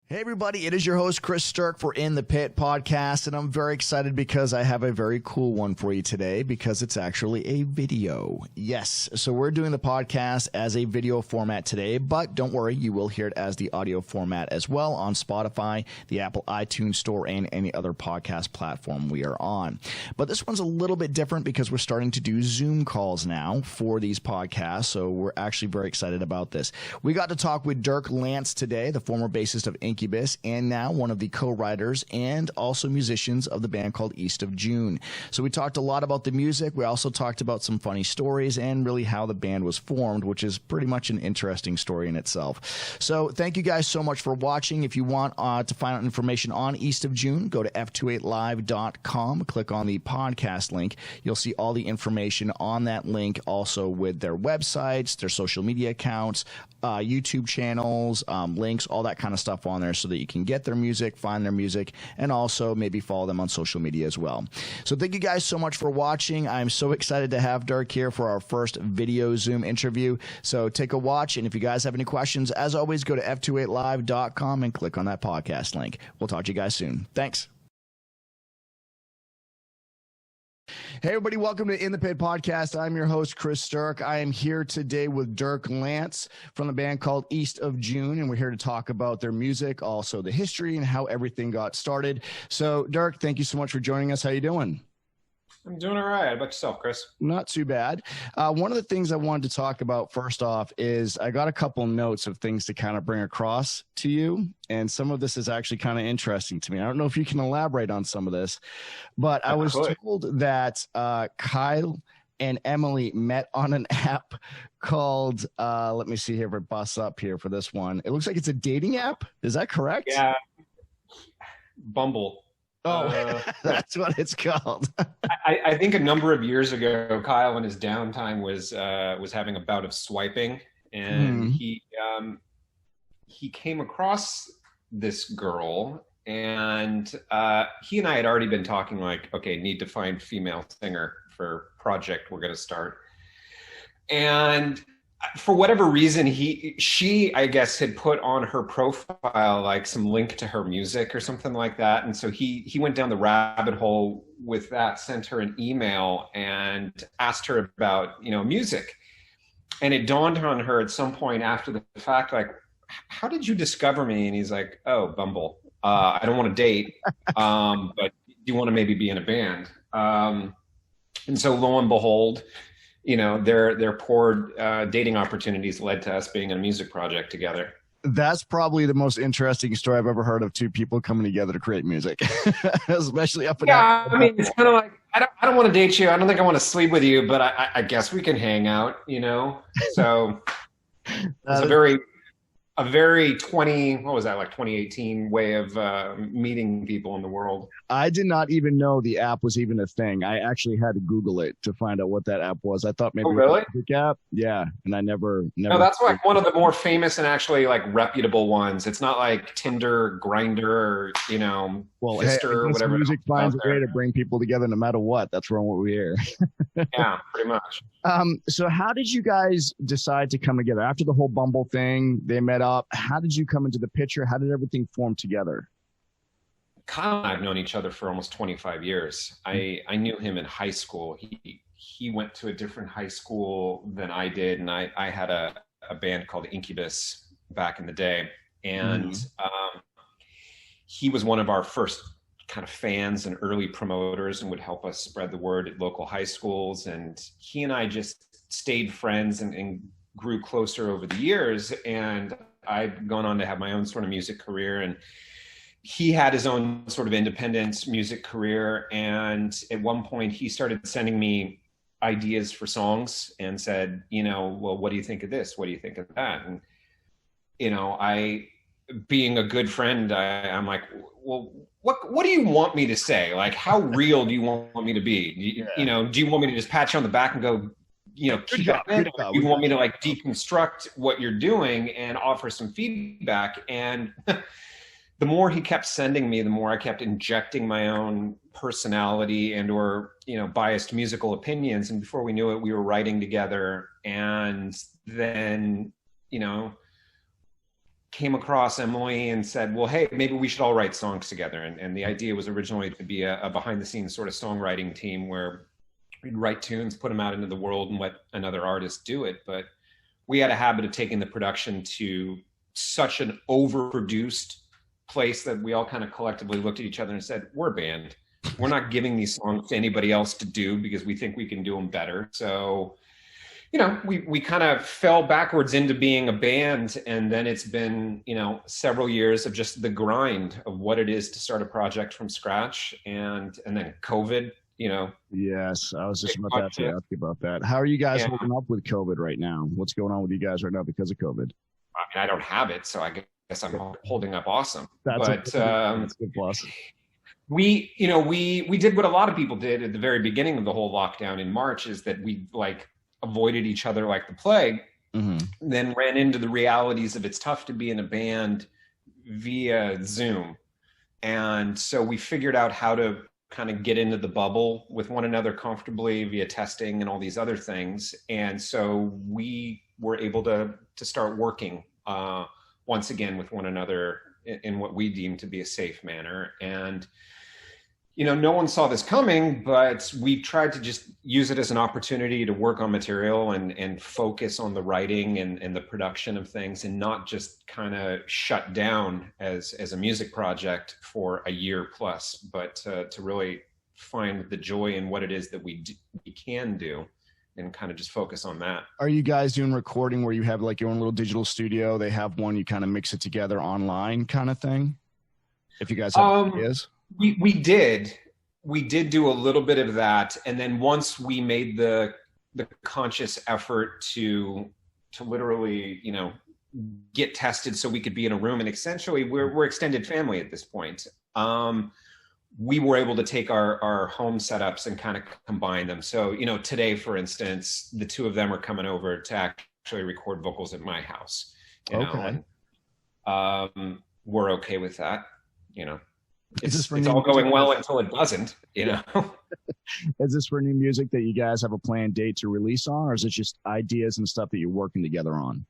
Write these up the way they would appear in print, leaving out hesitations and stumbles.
Hey everybody, it is your host Chris Sturk for In the Pit podcast, and I'm very excited because I have a very cool one for you today because it's actually a video. Yes, so we're doing the podcast as a video format today, but don't worry, you will hear it as the audio format as well on Spotify, the Apple iTunes Store, and any other podcast platform we are on. But this one's a little bit different because we're starting to do Zoom calls now for these podcasts, so we're actually very excited about this. We got to talk with Dirk Lance today, the former bassist of Incubus, and now one of the co-writers and also musicians of the band called East of June. So we talked a lot about the music. We also talked about some funny stories and really how the band was formed, which is pretty much an interesting story in itself. So thank you guys so much for watching. If you want to find out information on East of June, go to f28live.com, click on the podcast link. You'll see all the information on that link, also with their websites, their social media accounts, YouTube channels, links, all that kind of stuff on there so that you can get their music, find their music, and also maybe follow them on social media as well. So thank you guys so much for watching. I'm so excited to have Dirk here for our first video Zoom interview. So take a watch, and if you guys have any questions, as always, go to f28live.com and click on that podcast link. We'll talk to you guys soon. Thanks. Hey, everybody. Welcome to In the Pit podcast. I'm your host, Chris Sturk. I am here today with Dirk Lance from the band called East of June, and we're here to talk about their music, also the history and how everything got started. So, Dirk, thank you so much for joining us. How you doing? I'm doing all right. How about yourself, Chris? Not too bad. One of the things I wanted to talk about first off is I got a couple notes of things to kind of bring across to you. And some of this is actually kind of interesting to me. I don't know if you can elaborate on some of this, but I was told that Kyle and Emily met on an app called, let me see here if it busts up here for this one. It looks like it's a dating app. Is that correct? Yeah. Bumble. Oh, that's what it's called. I think a number of years ago, Kyle in his downtime was having a bout of swiping, and he came across this girl, and he and I had already been talking like, okay, need to find female singer for project we're going to start. And for whatever reason, she, I guess, had put on her profile like some link to her music or something like that. And so he went down the rabbit hole with that, sent her an email and asked her about, music. And it dawned on her at some point after the fact, like, how did you discover me? And he's like, oh, Bumble. I don't want to date, but do you want to maybe be in a band? And so lo and behold, their poor dating opportunities led to us being in a music project together. That's probably the most interesting story I've ever heard of two people coming together to create music, especially up and down. I mean, it's kind of like, I don't want to date you. I don't think I want to sleep with you, but I guess we can hang out, So it's a very 2018 way of meeting people in the world. I did not even know the app was even a thing. I actually had to Google it to find out what that app was. I thought maybe it was a music app. Yeah. And I never. No, that's like one of the more famous and actually like reputable ones. It's not like Tinder, Grindr, or, Fister, or whatever. Music finds a way to bring people together no matter what. That's what we're here. Yeah, pretty much. So how did you guys decide to come together? After the whole Bumble thing, they met up. How did you come into the picture? How did everything form together? Kyle and I have known each other for almost 25 years. I knew him in high school. He went to a different high school than I did, and I had a band called Incubus back in the day. And he was one of our first kind of fans and early promoters and would help us spread the word at local high schools. And he and I just stayed friends and grew closer over the years. And I'd gone on to have my own sort of music career, and he had his own sort of independent music career. And at one point he started sending me ideas for songs and said, well, what do you think of this? What do you think of that? And, I, being a good friend, I'm like, well, what do you want me to say? Like, how real do you want me to be? Do you want me to just pat you on the back and go, keep at it? Or you want me to like deconstruct what you're doing and offer some feedback? And the more he kept sending me, the more I kept injecting my own personality and or biased musical opinions. And before we knew it, we were writing together. And then came across Emily and said, well, hey, maybe we should all write songs together. And the idea was originally to be a behind the scenes sort of songwriting team where we'd write tunes, put them out into the world and let another artist do it. But we had a habit of taking the production to such an overproduced place that we all kind of collectively looked at each other and said, we're a band. We're not giving these songs to anybody else to do because we think we can do them better. So, you know, we kind of fell backwards into being a band, and then it's been, you know, several years of just the grind of what it is to start a project from scratch, and then COVID, you know. Yes, I was just about to ask you about that. How are you guys holding up with COVID right now? What's going on with you guys right now because of COVID? I mean, I don't have it, so I guess I'm holding up awesome. That's a good plus. We did what a lot of people did at the very beginning of the whole lockdown in March, is that we like avoided each other like the plague, then ran into the realities of it's tough to be in a band via Zoom. And so we figured out how to kind of get into the bubble with one another comfortably via testing and all these other things. And so we were able to start working once again with one another in what we deem to be a safe manner. And, you know, no one saw this coming, but we tried to just use it as an opportunity to work on material and focus on the writing and the production of things, and not just kind of shut down as a music project for a year plus, but to really find the joy in what it is that we can do and kind of just focus on that. Are you guys doing recording where you have like your own little digital studio? They have one, you kind of mix it together online kind of thing? If you guys have ideas? We did do a little bit of that. And then once we made the conscious effort to literally, you know, get tested so we could be in a room, and essentially we're extended family at this point. We were able to take our home setups and kind of combine them. So, you know, today, for instance, the two of them are coming over to actually record vocals at my house. You know, and, we're okay with that. You know, it's all going well until it doesn't, you know. Is this for new music that you guys have a planned date to release on, or is it just ideas and stuff that you're working together on?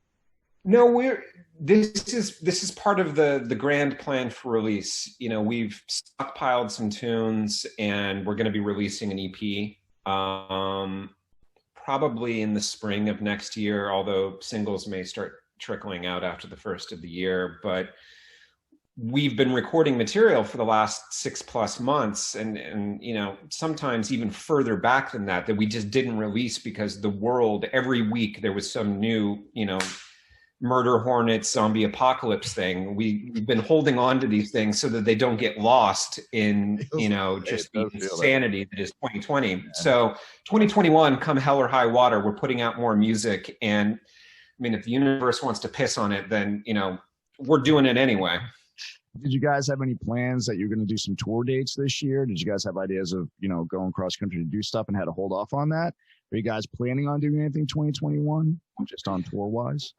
No, this is part of the grand plan for release. You know, we've stockpiled some tunes and we're going to be releasing an EP probably in the spring of next year, although singles may start trickling out after the first of the year. But we've been recording material for the last 6+ months, and you know, sometimes even further back than that we just didn't release because the world, every week there was some new, you know, murder hornets, zombie apocalypse thing. We've been holding on to these things so that they don't get lost in, you know, just the insanity that is 2020. Yeah. So 2021, come hell or high water, we're putting out more music. And I mean, if the universe wants to piss on it, then, you know, we're doing it anyway. Did you guys have any plans that you're going to do some tour dates this year? Did you guys have ideas of, you know, going cross country to do stuff and had to hold off on that? Are you guys planning on doing anything 2021, just on tour wise?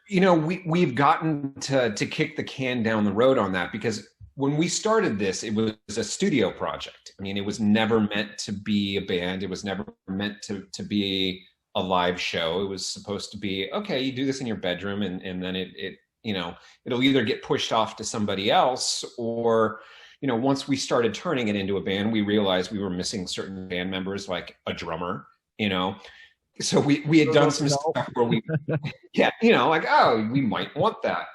We've gotten to kick the can down the road on that, because when we started this, it was a studio project. I mean, it was never meant to be a band. It was never meant to be a live show. It was supposed to be, okay, you do this in your bedroom, and then it you know, it'll either get pushed off to somebody else, or, you know, once we started turning it into a band, we realized we were missing certain band members, like a drummer, you know. So we had done some stuff where we, yeah, you know, like, oh, we might want that.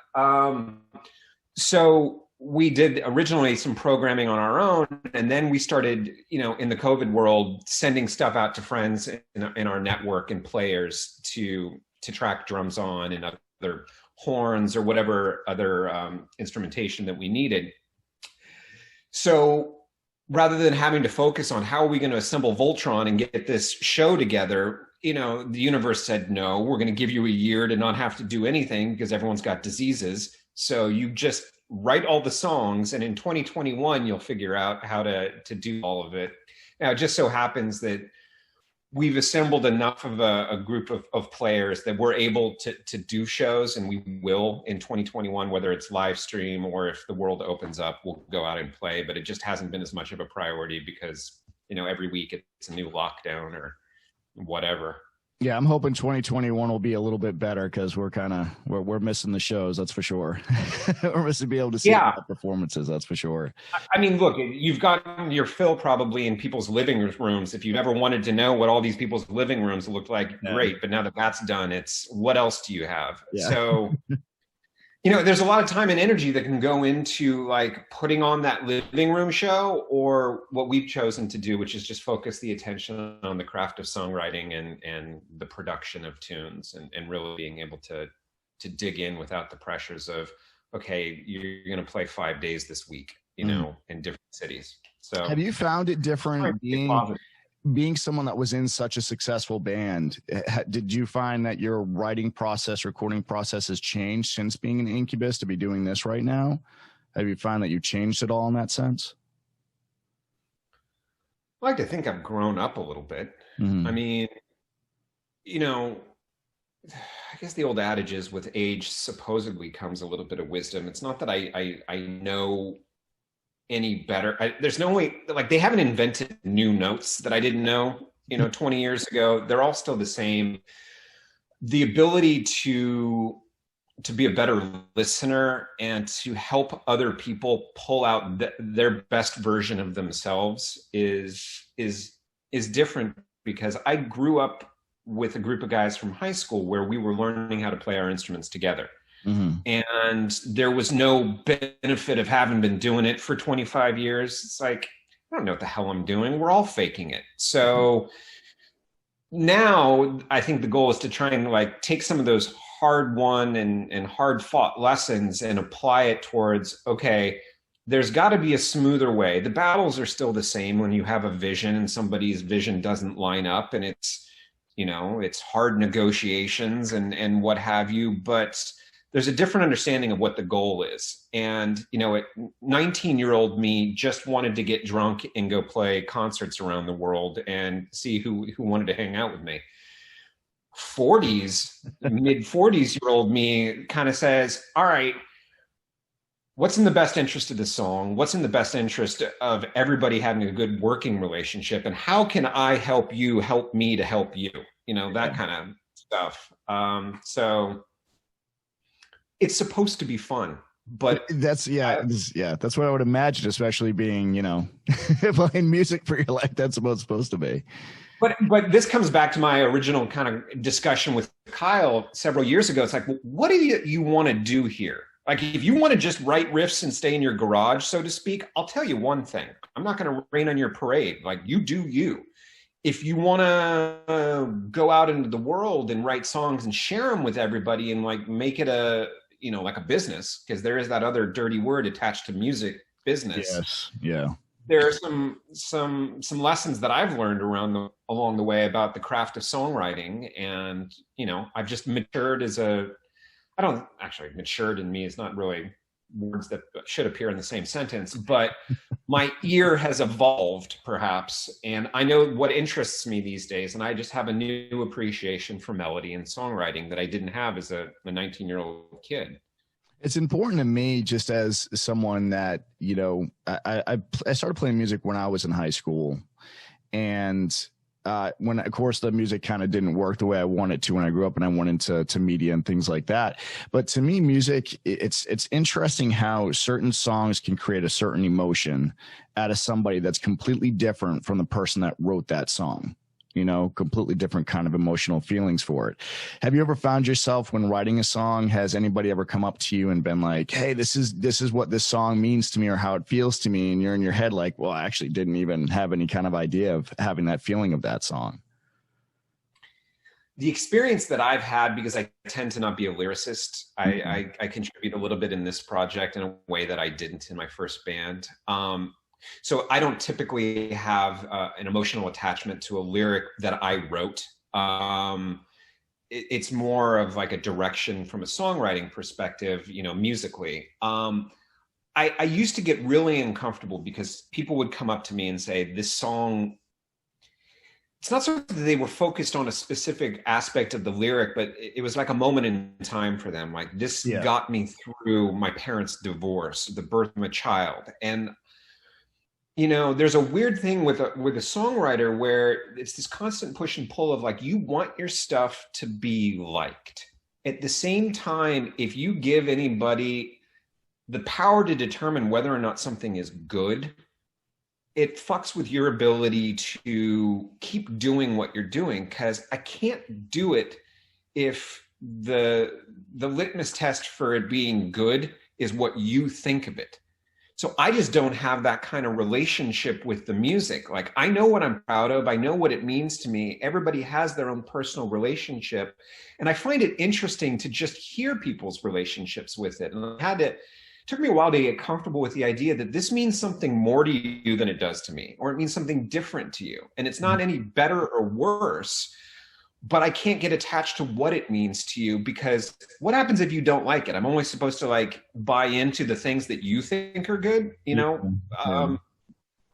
So we did originally some programming on our own, and then we started, you know, in the COVID world, sending stuff out to friends in our network and players to track drums on, and other horns or whatever other instrumentation that we needed. So rather than having to focus on how are we going to assemble Voltron and get this show together, you know, the universe said, no, we're going to give you a year to not have to do anything because everyone's got diseases. So you just write all the songs, and in 2021, you'll figure out how to do all of it. Now, it just so happens that we've assembled enough of a group of players that we're able to do shows, and we will in 2021, whether it's live stream or if the world opens up, we'll go out and play. But it just hasn't been as much of a priority because, you know, every week it's a new lockdown or whatever. Yeah, I'm hoping 2021 will be a little bit better because we're missing the shows, that's for sure. We're missing being able to see Yeah. the performances, that's for sure. I mean, look, you've gotten your fill probably in people's living rooms. If you've ever wanted to know what all these people's living rooms look like, great. But now that that's done, it's what else do you have? Yeah. So, there's a lot of time and energy that can go into like putting on that living room show, or what we've chosen to do, which is just focus the attention on the craft of songwriting and the production of tunes, and really being able to dig in without the pressures of, okay, you're going to play 5 days this week, in different cities. So have you found it different being someone that was in such a successful band? Did you find that your writing process, recording process has changed since being an Incubus to be doing this right now? Have you found that you changed it all in that sense? I like to think I've grown up a little bit. Mm-hmm. I mean, I guess the old adage is with age supposedly comes a little bit of wisdom. It's not that I know any better. There's no way, like, they haven't invented new notes that I didn't know, 20 years ago. They're all still the same. The ability to be a better listener and to help other people pull out their best version of themselves is different, because I grew up with a group of guys from high school where we were learning how to play our instruments together. Mm-hmm. And there was no benefit of having been doing it for 25 years. It's like, I don't know what the hell I'm doing. We're all faking it. So now I think the goal is to try and like take some of those hard won and hard fought lessons and apply it towards, okay, there's got to be a smoother way. The battles are still the same when you have a vision and somebody's vision doesn't line up, and it's hard negotiations and what have you, but there's a different understanding of what the goal is. And, 19-year-old me just wanted to get drunk and go play concerts around the world and see who wanted to hang out with me. Mid 40s-year-old me kind of says, all right, what's in the best interest of the song? What's in the best interest of everybody having a good working relationship? And how can I help you help me to help you? That kind of stuff. So it's supposed to be fun, but that's what I would imagine, especially being, playing music for your life. That's what it's supposed to be. But this comes back to my original kind of discussion with Kyle several years ago. It's like, well, what do you want to do here? Like, if you want to just write riffs and stay in your garage, so to speak, I'll tell you one thing. I'm not going to rain on your parade. Like, you do you. If you want to go out into the world and write songs and share them with everybody and like make it a business, because there is that other dirty word attached to music, business. Yes. Yeah. There are some lessons that I've learned along the way about the craft of songwriting, and I've just matured matured in me is not really words that should appear in the same sentence, but my ear has evolved perhaps, and I know what interests me these days, and I just have a new appreciation for melody and songwriting that I didn't have as a 19-year-old kid. It's important to me, just as someone that, I started playing music when I was in high school, and when, of course, the music kind of didn't work the way I wanted to when I grew up and I went into media and things like that. But to me, music, it's interesting how certain songs can create a certain emotion out of somebody that's completely different from the person that wrote that song. Completely different kind of emotional feelings for it. Have you ever found yourself, when writing a song, has anybody ever come up to you and been like, hey, this is what this song means to me, or how it feels to me, and you're in your head like, well, I actually didn't even have any kind of idea of having that feeling of that song? The experience that I've had, because I tend to not be a lyricist, I contribute a little bit in this project in a way that I didn't in my first band. So I don't typically have an emotional attachment to a lyric that I wrote. It's more of like a direction from a songwriting perspective, musically. I used to get really uncomfortable because people would come up to me and say, this song, it's not so that they were focused on a specific aspect of the lyric, but it was like a moment in time for them. Like, this got me through my parents' divorce, the birth of a child. And you know, there's a weird thing with a songwriter where it's this constant push and pull of like, you want your stuff to be liked. At the same time, if you give anybody the power to determine whether or not something is good, it fucks with your ability to keep doing what you're doing, because I can't do it if the litmus test for it being good is what you think of it. So I just don't have that kind of relationship with the music. Like, I know what I'm proud of. I know what it means to me. Everybody has their own personal relationship. And I find it interesting to just hear people's relationships with it. And it took me a while to get comfortable with the idea that this means something more to you than it does to me, or it means something different to you. And it's not any better or worse, but I can't get attached to what it means to you, because what happens if you don't like it? I'm only supposed to like buy into the things that you think are good, you know?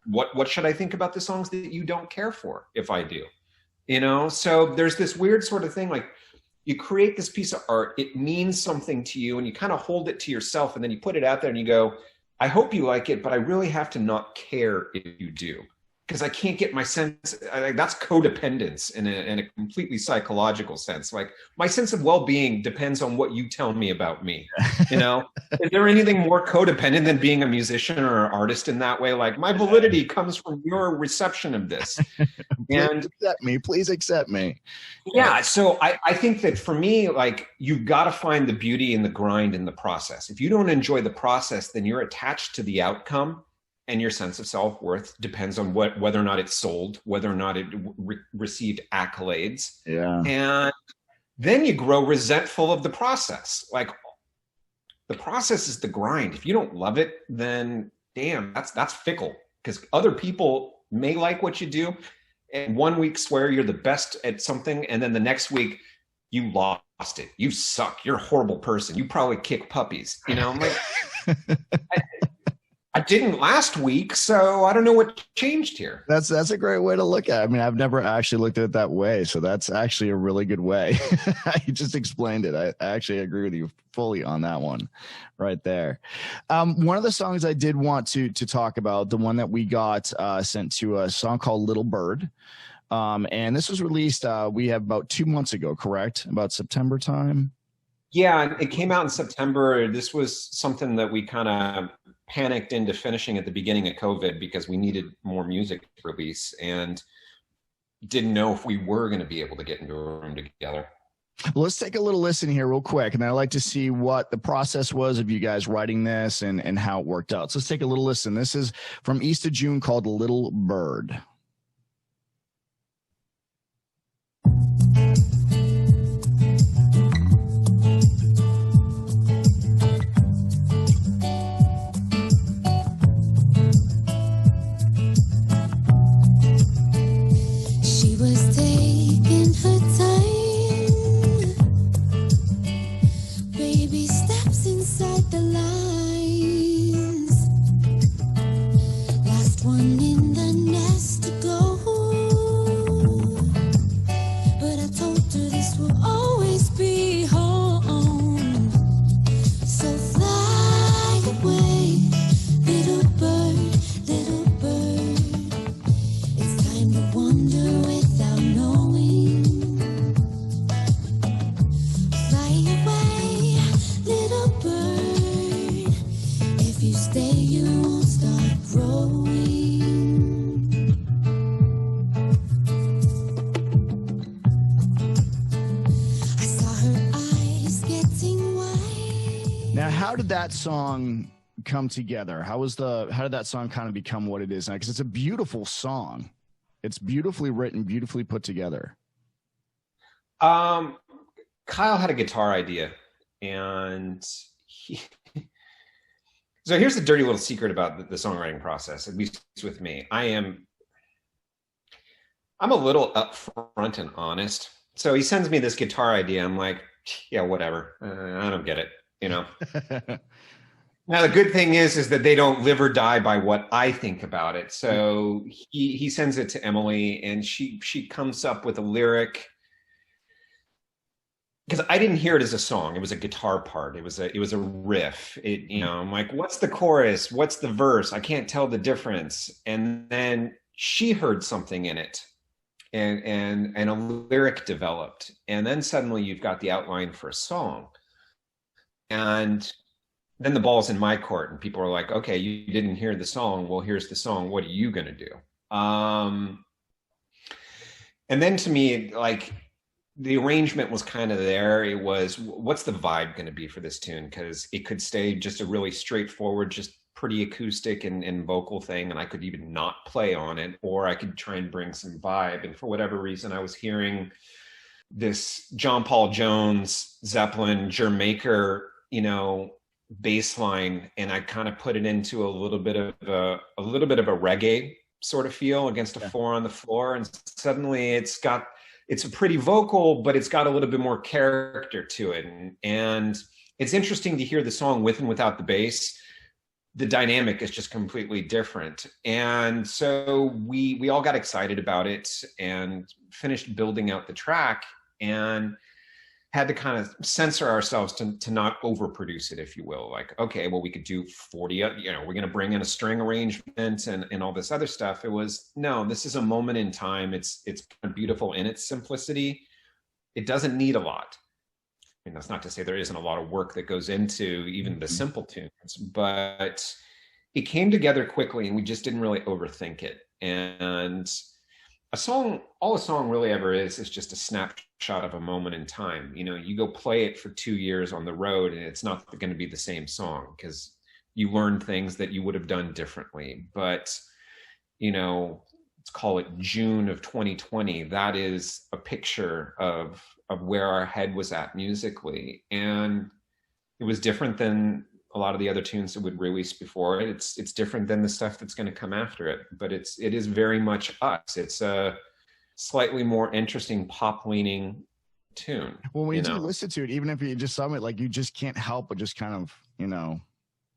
What should I think about the songs that you don't care for if I do? You know? So there's this weird sort of thing, like, you create this piece of art, it means something to you, and you kind of hold it to yourself, and then you put it out there and you go, I hope you like it, but I really have to not care if you do. Because I can't get my sense, that's codependence in a completely psychological sense. Like, my sense of well-being depends on what you tell me about me, you know? Is there anything more codependent than being a musician or an artist in that way? Like, my validity comes from your reception of this. And please accept me. Yeah, so I think that for me, like, you've got to find the beauty in the grind in the process. If you don't enjoy the process, then you're attached to the outcome. And your sense of self-worth depends on whether or not it's sold, whether or not it received accolades. Yeah. And then you grow resentful of the process. Like, the process is the grind. If you don't love it, then damn, that's fickle, because other people may like what you do, and 1 week swear you're the best at something, and then the next week you lost it. You suck. You're a horrible person. You probably kick puppies. You know, I'm like, I didn't last week, so I don't know what changed here. That's a great way to look at it. I mean, I've never actually looked at it that way, so that's actually a really good way. You just explained it. I actually agree with you fully on that one right there. One of the songs I did want to talk about, the one that we got sent to us, a song called Little Bird. And this was released, we have about 2 months ago, correct? About September time? Yeah, it came out in September. This was something that we kind of panicked into finishing at the beginning of COVID, because we needed more music to release and didn't know if we were going to be able to get into a room together. Well, let's take a little listen here real quick, and I'd like to see what the process was of you guys writing this and how it worked out. So let's take a little listen. This is from East of June, called Little Bird. How did that song come together? How did that song kind of become what it is now? Because it's a beautiful song. It's beautifully written, beautifully put together. Kyle had a guitar idea, and so here's the dirty little secret about the songwriting process, at least with me. I'm a little upfront and honest. So he sends me this guitar idea. I'm like, yeah, whatever. I don't get it. You know. Now the good thing is that they don't live or die by what I think about it. So he sends it to Emily, and she comes up with a lyric because I didn't hear it as a song. It was a guitar part. It was a riff. I'm like, what's the chorus? What's the verse? I can't tell the difference. And then she heard something in it, and a lyric developed. And then suddenly you've got the outline for a song. And then the ball's in my court, and people are like, okay, you didn't hear the song. Well, here's the song. What are you going to do? And then to me, like, the arrangement was kind of there. It was, what's the vibe going to be for this tune? Because it could stay just a really straightforward, just pretty acoustic and vocal thing, and I could even not play on it, or I could try and bring some vibe. And for whatever reason, I was hearing this John Paul Jones, Zeppelin, Jermaker, bass line, and I kind of put it into a little bit of a reggae sort of feel against a four on the floor, and suddenly it's a pretty vocal, but it's got a little bit more character to it, and it's interesting to hear the song with and without the bass. The dynamic is just completely different, and so we all got excited about it and finished building out the track, and had to kind of censor ourselves to not overproduce it, if you will. Like, okay, well, we could do 40, we're going to bring in a string arrangement and all this other stuff. It was, no, this is a moment in time. It's beautiful in its simplicity. It doesn't need a lot. I mean, that's not to say there isn't a lot of work that goes into even the simple tunes, but it came together quickly, and we just didn't really overthink it. And all a song really ever is just a snapshot of a moment in time. You go play it for 2 years on the road, and it's not going to be the same song, because you learn things that you would have done differently. But, let's call it June of 2020. That is a picture of where our head was at musically. And it was different than a lot of the other tunes that would release before it. It's different than the stuff that's going to come after it, but it is very much us. It's a slightly more interesting pop leaning tune. Well, when you do listen to it, even if you just sum it, like, you just can't help but just kind of,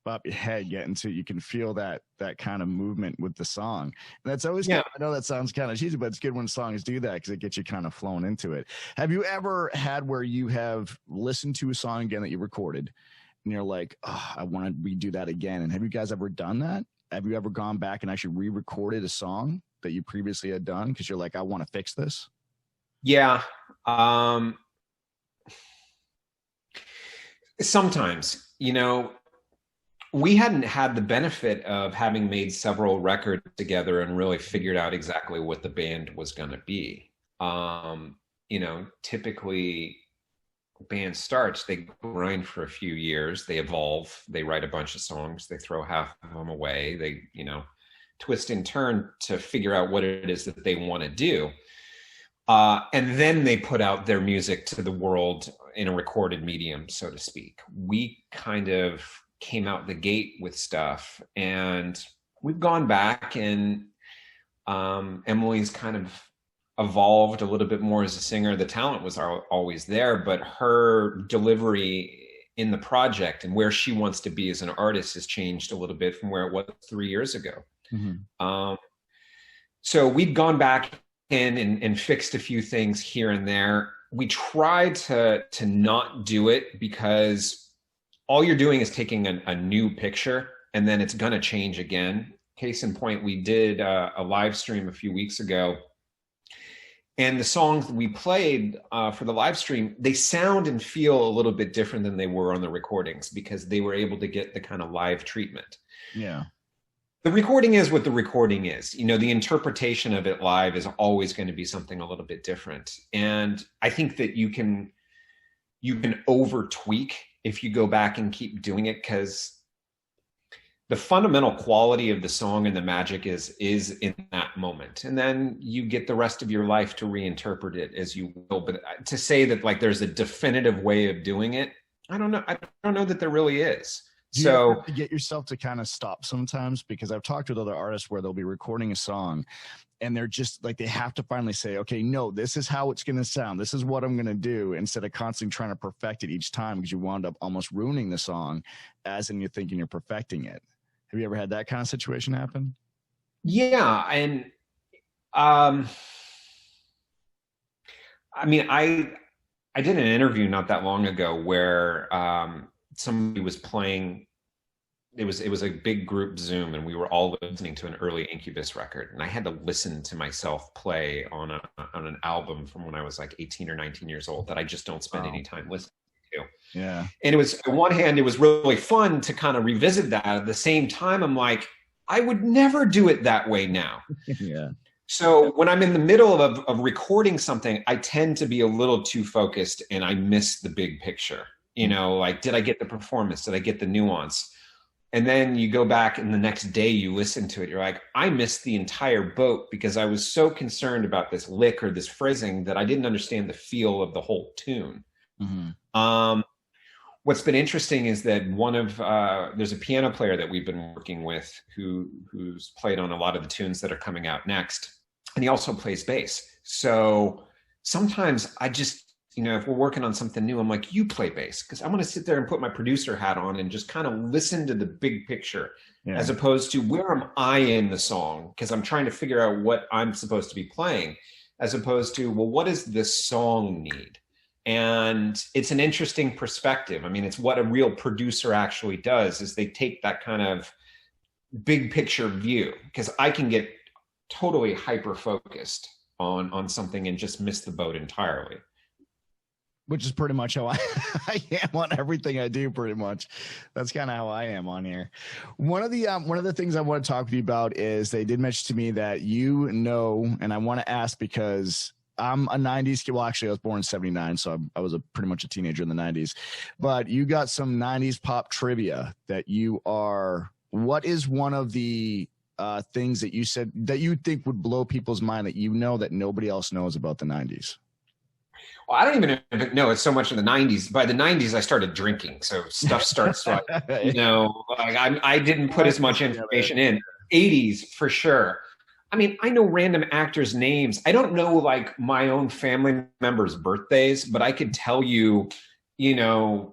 bop your head, get into it. You can feel that kind of movement with the song. And that's always good. I know that sounds kind of cheesy, but it's good when songs do that, because it gets you kind of flown into it. Have you ever had where you have listened to a song again that you recorded, and you're like, oh, I want to redo that again? And have you guys ever done that? Have you ever gone back and actually re-recorded a song that you previously had done because you're like, I want to fix this? Yeah. Sometimes, we hadn't had the benefit of having made several records together and really figured out exactly what the band was going to be. Typically band starts, they grind for a few years, they evolve, they write a bunch of songs, they throw half of them away, they twist and turn to figure out what it is that they want to do, and then they put out their music to the world in a recorded medium, so to speak. We kind of came out the gate with stuff, and we've gone back, and Emily's kind of evolved a little bit more as a singer. The talent was always there, but her delivery in the project and where she wants to be as an artist has changed a little bit from where it was 3 years ago. Mm-hmm. So we've gone back in and fixed a few things here and there. We tried to not do it, because all you're doing is taking a new picture, and then it's going to change again. Case in point, we did a live stream a few weeks ago, and the songs that we played for the live stream, they sound and feel a little bit different than they were on the recordings, because they were able to get the kind of live treatment. Yeah. The recording is what the recording is. The interpretation of it live is always going to be something a little bit different. And I think that you can over tweak if you go back and keep doing it, because the fundamental quality of the song and the magic is in that moment. And then you get the rest of your life to reinterpret it as you will. But to say that, like, there's a definitive way of doing it, I don't know. I don't know that there really is. You have to get yourself to kind of stop sometimes, because I've talked with other artists where they'll be recording a song and they're just like, they have to finally say, okay, no, this is how it's going to sound. This is what I'm going to do, instead of constantly trying to perfect it each time, because you wound up almost ruining the song as in you're thinking you're perfecting it. Have you ever had that kind of situation happen? Yeah. And I mean, I did an interview not that long ago where somebody was playing. It was a big group Zoom, and we were all listening to an early Incubus record, and I had to listen to myself play on an album from when I was like 18 or 19 years old that I just don't spend any time listening to. Yeah. And it was, on one hand, it was really fun to kind of revisit that. At the same time, I'm like, I would never do it that way now. Yeah. So when I'm in the middle of recording something, I tend to be a little too focused and I miss the big picture. You know, like, did I get the performance? Did I get the nuance? And then you go back and the next day you listen to it. You're like, I missed the entire boat because I was so concerned about this lick or this phrasing that I didn't understand the feel of the whole tune. Mm-hmm. What's been interesting is that there's a piano player that we've been working with who's played on a lot of the tunes that are coming out next. And he also plays bass. So sometimes I just, if we're working on something new, I'm like, you play bass, because I want to sit there and put my producer hat on and just kind of listen to the big picture, as opposed to where am I in the song? Because I'm trying to figure out what I'm supposed to be playing, as opposed to, well, what does this song need? And it's an interesting perspective. I mean, it's what a real producer actually does, is they take that kind of big picture view, because I can get totally hyper focused on something and just miss the boat entirely. Which is pretty much how I am on everything I do. Pretty much, that's kind of how I am on here. One of the things I want to talk with you about is they did mention to me that and I want to ask because I'm a 90s kid. Well, actually, I was born in 79, so I was pretty much a teenager in the 90s. But you got some 90s pop trivia that you are. What is one of the things that you said that you think would blow people's mind that that nobody else knows about the 90s? Well, I don't even know it's so much in the 90s. By the 90s, I started drinking. So stuff starts like, I didn't put as much information in. 80s, for sure. I mean, I know random actors' names. I don't know, like, my own family members' birthdays, but I could tell you, the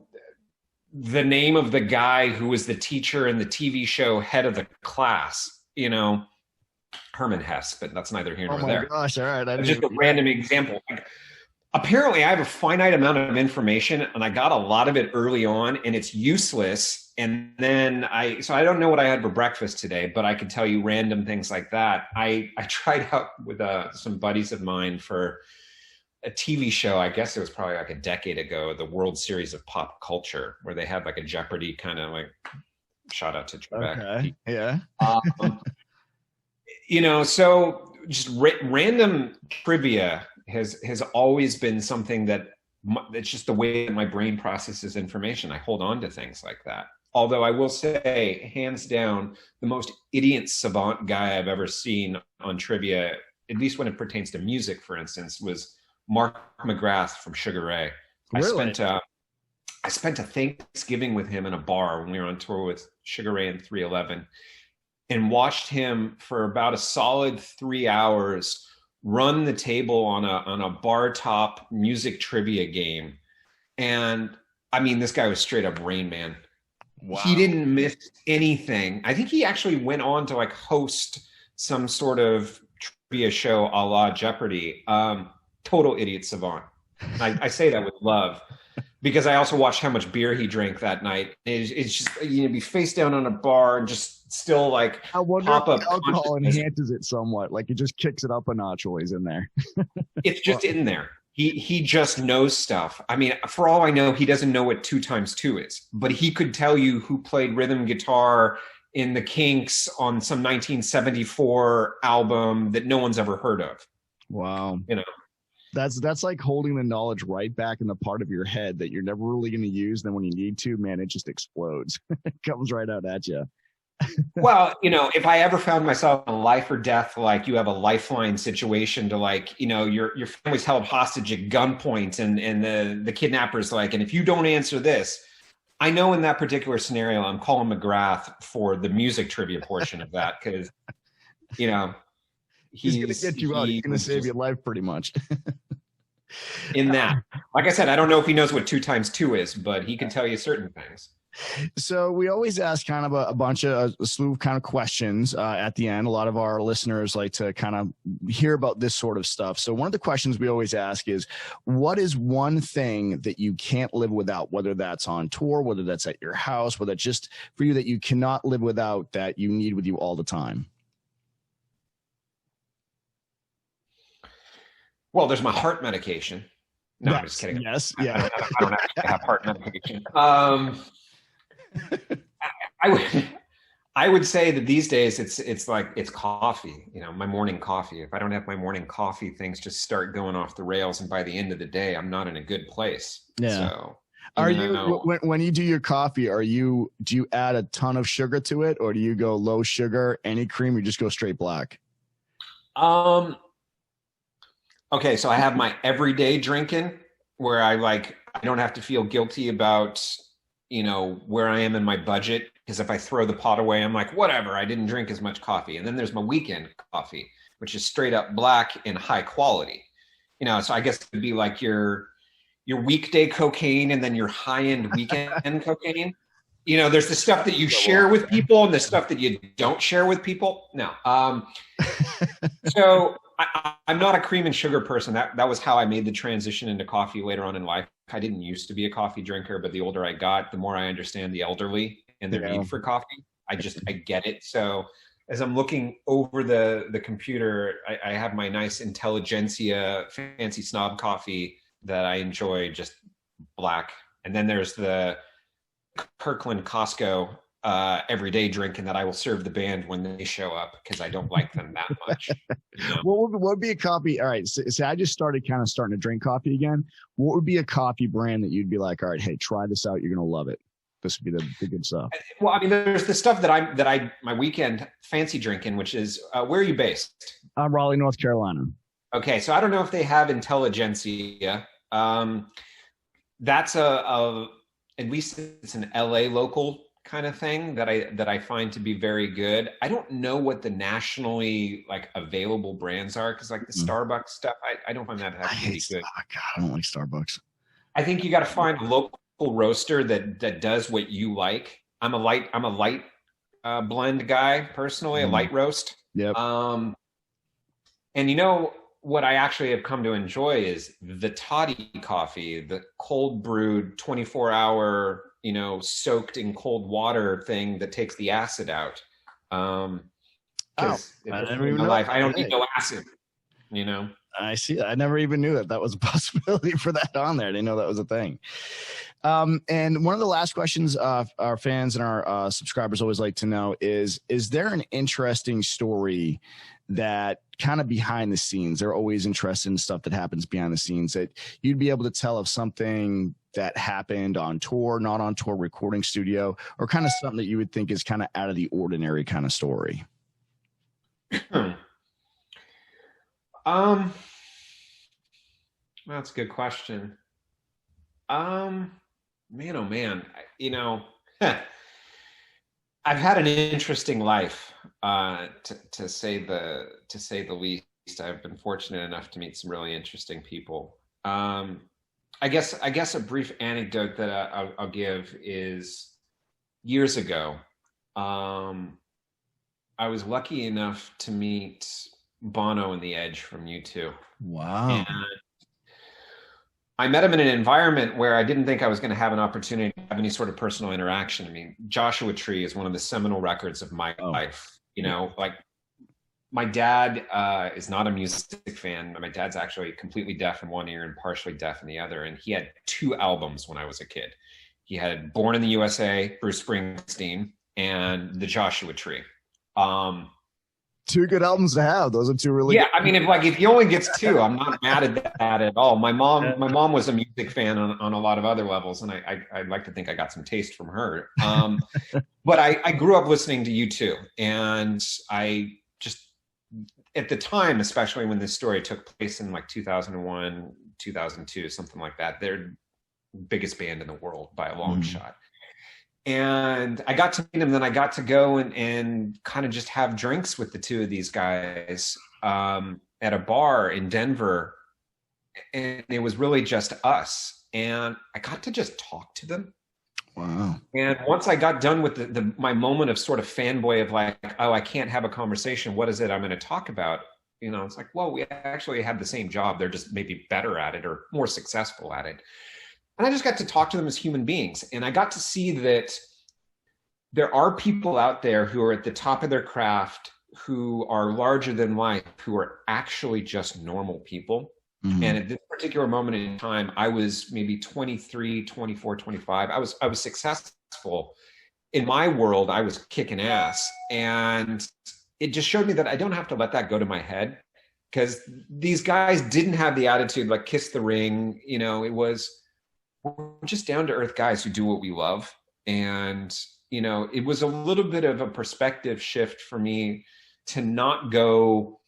name of the guy who was the teacher in the TV show Head of the Class, Herman Hesse, but that's neither here nor there. Oh, my gosh. All right. Just a random example. Apparently I have a finite amount of information and I got a lot of it early on and it's useless. And then I don't know what I had for breakfast today, but I could tell you random things like that. I tried out with some buddies of mine for a TV show. I guess it was probably like a decade ago, the World Series of Pop Culture, where they had like a Jeopardy kind of like, shout out to Trebek. Okay. Yeah. So just random trivia has always been something that it's just the way that my brain processes information. I hold on to things like that. Although I will say, hands down, the most idiot savant guy I've ever seen on trivia, at least when it pertains to music, for instance, was Mark McGrath from Sugar Ray. Really? I spent a Thanksgiving with him in a bar when we were on tour with Sugar Ray and 311, and watched him for about a solid 3 hours run the table on a bar top music trivia game. And I mean, this guy was straight up Rain Man. Wow. He didn't miss anything. I think he actually went on to like host some sort of trivia show a la Jeopardy. Total idiot savant. I say that with love, because I also watched how much beer he drank that night. It's just, be face down on a bar and just still like I wonder pop up. Alcohol enhances it somewhat. Like it just kicks it up a notch while he's in there. It's just in there. He just knows stuff. I mean, for all I know, he doesn't know what 2 times 2 is, but he could tell you who played rhythm guitar in the Kinks on some 1974 album that no one's ever heard of. Wow. That's like holding the knowledge right back in the part of your head that you're never really going to use. Then when you need to, man, it just explodes. It comes right out at you. Well, if I ever found myself in a life or death, like you have a lifeline situation to like, your family's held hostage at gunpoint and the kidnapper's like, and if you don't answer this, I know in that particular scenario, I'm calling McGrath for the music trivia portion of that. Cause he's going to get you out. He's going to save your life pretty much. In that, like I said, I don't know if he knows what 2 times 2 is, but he can tell you certain things. So we always ask kind of a bunch of a slew of kind of questions at the end. A lot of our listeners like to kind of hear about this sort of stuff. So one of the questions we always ask is, what is one thing that you can't live without, whether that's on tour, whether that's at your house, whether it's just for you that you cannot live without, that you need with you all the time? Well, there's my heart medication. No, yes, I'm just kidding. Yes, yeah. I don't actually have heart medication. I would say that these days it's coffee, my morning coffee. If I don't have my morning coffee, things just start going off the rails, and by the end of the day, I'm not in a good place. Yeah. So, are you when you do your coffee, do you add a ton of sugar to it, or do you go low sugar, any cream, or you just go straight black? Okay, so I have my everyday drinking where I don't have to feel guilty about, where I am in my budget. Because if I throw the pot away, I'm like, whatever, I didn't drink as much coffee. And then there's my weekend coffee, which is straight up black and high quality. So I guess it'd be like your weekday cocaine and then your high-end weekend cocaine. There's the stuff that you share with people and the stuff that you don't share with people. No. So I'm not a cream and sugar person. That was how I made the transition into coffee later on in life. I didn't used to be a coffee drinker, but the older I got, the more I understand the elderly and their need for coffee. I get it. So as I'm looking over the computer, I have my nice Intelligentsia fancy snob coffee that I enjoy, just black. And then there's the Kirkland Costco everyday drinking that I will serve the band when they show up, because I don't like them that much. What would be a coffee? All right. So I just starting to drink coffee again. What would be a coffee brand that you'd be like, all right, hey, try this out. You're going to love it. This would be the good stuff. Well, I mean, there's the stuff that my weekend fancy drinking, which is, where are you based? Raleigh, North Carolina. Okay. So I don't know if they have Intelligentsia. That's at least it's an LA local kind of thing that I find to be very good. I don't know what the nationally available brands are, because the Starbucks stuff, I don't find that to be good. Oh God, I don't like Starbucks. I think you got to find a local roaster that does what you like. I'm a light blend guy personally, a light roast. Yep. And what I actually have come to enjoy is the toddy coffee, the cold brewed 24-hour, soaked in cold water thing that takes the acid out. Because I don't need no acid, I see. I never even knew that was a possibility for that on there. I didn't know that was a thing. And one of the last questions our fans and our subscribers always like to know is there an interesting story that kind of behind the scenes? They're always interested in stuff that happens behind the scenes that you'd be able to tell of something that happened on tour, not on tour, recording studio, or kind of something that you would think is kind of out of the ordinary kind of story. That's a good question. Man, oh man, I've had an interesting life, to say the least. I've been fortunate enough to meet some really interesting people. I guess a brief anecdote that I'll give is years ago. I was lucky enough to meet Bono and The Edge from U2. Wow. And I met him in an environment where I didn't think I was going to have an opportunity to have any sort of personal interaction. I mean, Joshua Tree is one of the seminal records of my life. My dad is not a music fan. My dad's actually completely deaf in one ear and partially deaf in the other. And he had 2 albums when I was a kid. He had Born in the USA, Bruce Springsteen, and The Joshua Tree. 2 good albums to have. Those are 2 really. Yeah, I mean, if he only gets 2, I'm not mad at that at all. My mom was a music fan on a lot of other levels, and I'd like to think I got some taste from her. But I grew up listening to U2, and I just, at the time, especially when this story took place in 2001, 2002, something like that, they're the biggest band in the world by a long shot. And I got to meet him, then I got to go and kind of just have drinks with the 2 of these guys at a bar in Denver. And it was really just us. And I got to just talk to them. Wow. And once I got done with my moment of sort of fanboy of like, oh, I can't have a conversation. What is it I'm going to talk about? You know, it's like, well, we actually have the same job. They're just maybe better at it or more successful at it. And I just got to talk to them as human beings. And I got to see that there are people out there who are at the top of their craft, who are larger than life, who are actually just normal people. Mm-hmm. And at this particular moment in time, I was maybe 23, 24, 25. I was successful. In my world, I was kicking ass. And it just showed me that I don't have to let that go to my head, because these guys didn't have the attitude like kiss the ring. You know, it was, we're just down to earth guys who do what we love. And, you know, it was a little bit of a perspective shift for me to not go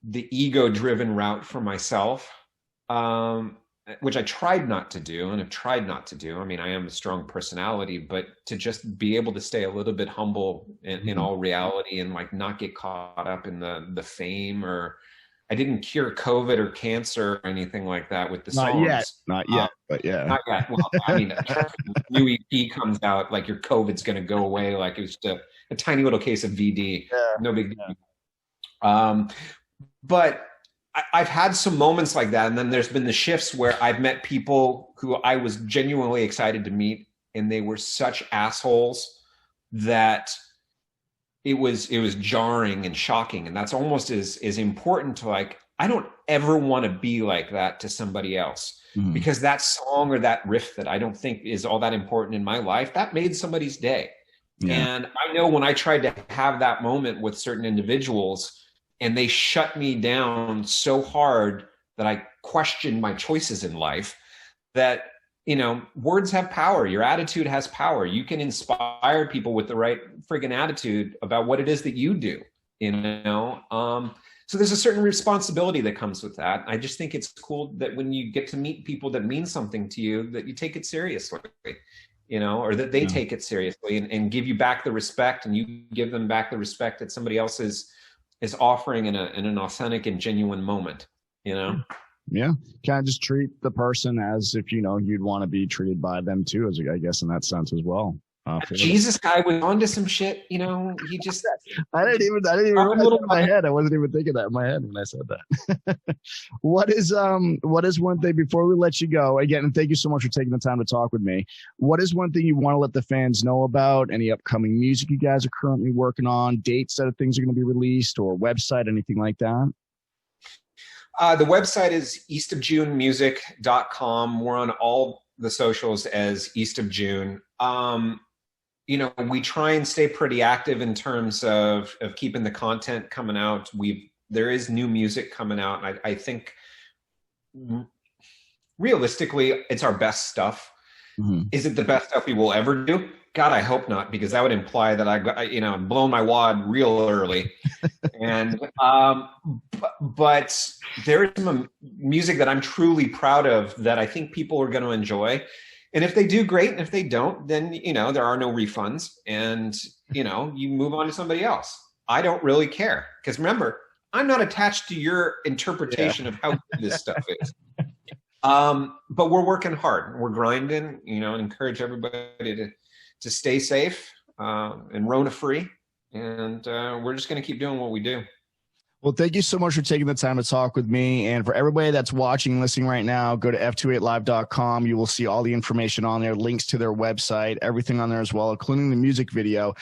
the ego-driven route for myself, which I tried not to do and have tried not to do. I mean, I am a strong personality, but to just be able to stay a little bit humble in all reality and like not get caught up in the fame. Or I didn't cure COVID or cancer or anything like that with the songs. Not yet, but yeah. Not yet. Well, I mean, new EP comes out, like your COVID's going to go away. Like it was just a tiny little case of VD. Yeah. No big deal. Yeah. But I've had some moments like that. And then there's been the shifts where I've met people who I was genuinely excited to meet, and they were such assholes that it was jarring and shocking. And that's almost as important to like, I don't ever want to be like that to somebody else, because that song or that riff that I don't think is all that important in my life, that made somebody's day. Yeah. And I know when I tried to have that moment with certain individuals, and they shut me down so hard that I questioned my choices in life, that, you know, words have power. Your attitude has power. You can inspire people with the right friggin' attitude about what it is that you do, you know? So there's a certain responsibility that comes with that. I just think it's cool that when you get to meet people that mean something to you, that you take it seriously, you know, or that they take it seriously and give you back the respect, and you give them back the respect that somebody else is offering in an authentic and genuine moment, you know? Yeah. Kind of just treat the person as if, you know, you'd want to be treated by them too, as I guess in that sense as well. Jesus guy was onto some shit, you know, he just, I didn't even realize it in my head. I wasn't even thinking that in my head when I said that. What is one thing before we let you go again? And thank you so much for taking the time to talk with me. What is one thing you want to let the fans know about? Any upcoming music you guys are currently working on, dates that things are going to be released, or website, anything like that? The website is eastofjunemusic.com. We're on all the socials as East of June. You know, we try and stay pretty active in terms of keeping the content coming out. There is new music coming out. And I think realistically, it's our best stuff. Mm-hmm. Is it the best stuff we will ever do? God, I hope not, because that would imply that I'm blowing my wad real early. And, but there is some music that I'm truly proud of that I think people are going to enjoy. And if they do, great. And if they don't, then, you know, there are no refunds, and, you know, you move on to somebody else. I don't really care, because remember, I'm not attached to your interpretation of how good this stuff is. But we're working hard. We're grinding, you know, and encourage everybody to stay safe and Rona free. And we're just going to keep doing what we do. Well, thank you so much for taking the time to talk with me. And for everybody that's watching and listening right now, go to f28live.com. You will see all the information on there, links to their website, everything on there as well, including the music video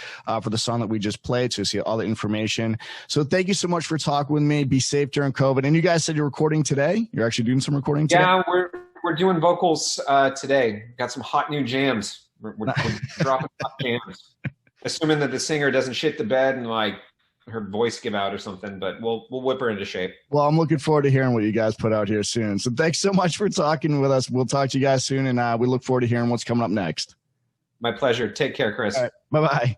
for the song that we just played. So you see all the information. So thank you so much for talking with me. Be safe during COVID. And you guys said you're recording today? You're actually doing some recording today? Yeah, we're doing vocals today. Got some hot new jams. We're dropping hot jams. Assuming that the singer doesn't shit the bed and like her voice give out or something, but we'll whip her into shape. Well, I'm looking forward to hearing what you guys put out here soon. So thanks so much for talking with us. We'll talk to you guys soon, and we look forward to hearing what's coming up next. My pleasure. Take care, Chris. All right. Bye-bye.